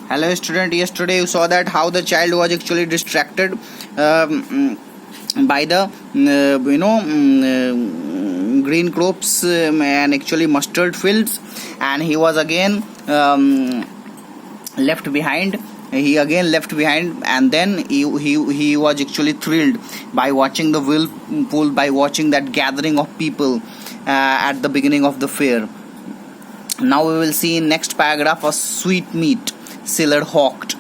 Hello student, yesterday you saw that how the child was actually distracted by the green crops and actually mustard fields, and he was again left behind. He again left behind, and then he was actually thrilled by watching the whirlpool, by watching that gathering of people at the beginning of the fair. Now we will see in next paragraph a sweet meat seller hawked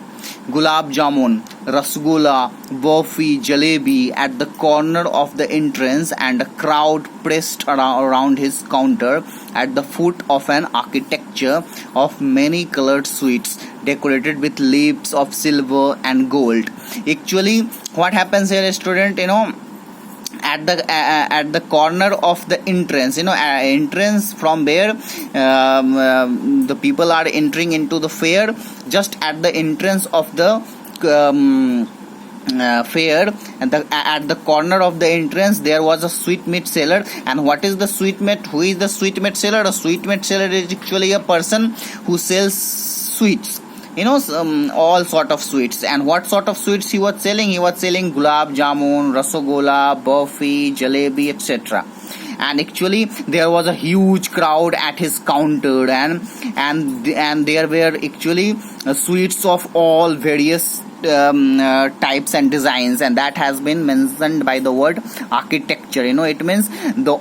gulab jamun, rasgulla, burfi, jalebi at the corner of the entrance, and a crowd pressed around his counter at the foot of an architecture of many colored sweets decorated with leaves of silver and gold. Actually, what happens here, student, at the corner of the entrance, entrance from where the people are entering into the fair. Just at the entrance of the fair, and at the corner of the entrance there was a sweetmeat seller. And what is the sweetmeat? Who is the sweetmeat seller? A sweetmeat seller is actually a person who sells sweets, all sort of sweets. And what sort of sweets he was selling? He was selling gulab jamun, rasagola, burfi, jalebi, etc. And actually there was a huge crowd at his counter, and there were actually sweets of all various types and designs, and that has been mentioned by the word architecture. It means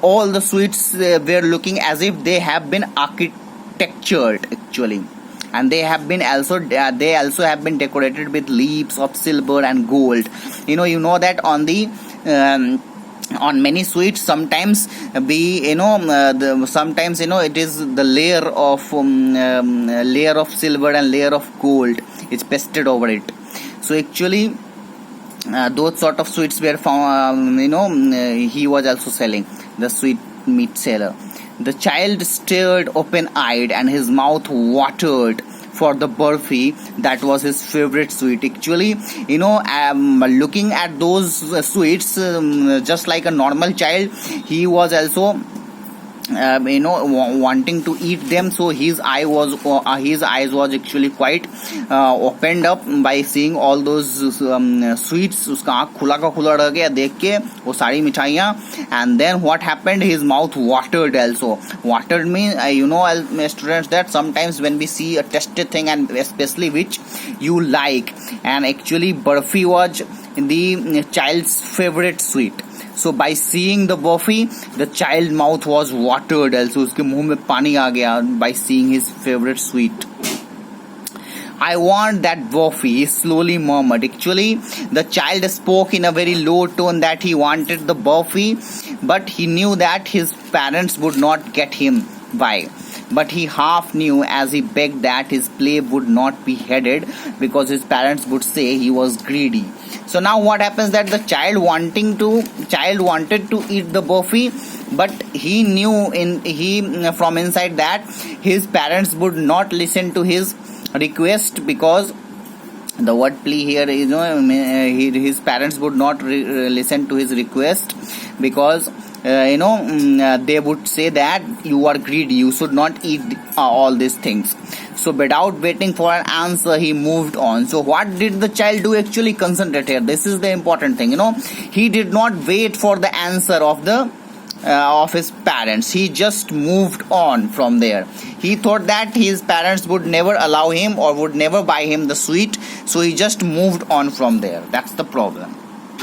all the sweets were looking as if they have been architectured actually, and they also have been decorated with leaves of silver and gold. That on many sweets sometimes sometimes it is the layer of silver and layer of gold is pasted over it. So actually those sort of sweets were found. He was also selling, the sweet meat seller. The child stared open-eyed, and his mouth watered for the burfi that was his favorite sweet. Actually, looking at those sweets, just like a normal child, he was also wanting to eat them. So his eyes was actually quite opened up by seeing all those sweets. उसका आँख खुला का खुला रह गया देख के वो सारी मिठाइयाँ. And then what happened? His mouth watered also. Watered means students, that sometimes when we see a tasted thing, and especially which you like, and actually burfi was the child's favorite sweet. So by seeing the burfi, the child mouth was watered also. उसके मुंह में पानी आ गया by seeing his favorite sweet. I want that burfi, he slowly murmured. Actually, the child spoke in a very low tone that he wanted the burfi, but he knew that his parents would not get him. Why? But he half knew as he begged that his play would not be headed, because his parents would say he was greedy. So now what happens, that the child wanted to eat the burfi, but he knew from inside that his parents would not listen to his request, because the word plea here is his parents would not listen to his request, because they would say that you are greedy, you should not eat all these things. So without waiting for an answer, he moved on. So what did the child do? Actually, concentrate here. This is the important thing. He did not wait for the answer of his parents. He just moved on from there. He thought that his parents would never allow him or would never buy him the sweet, so he just moved on from there. That's the problem.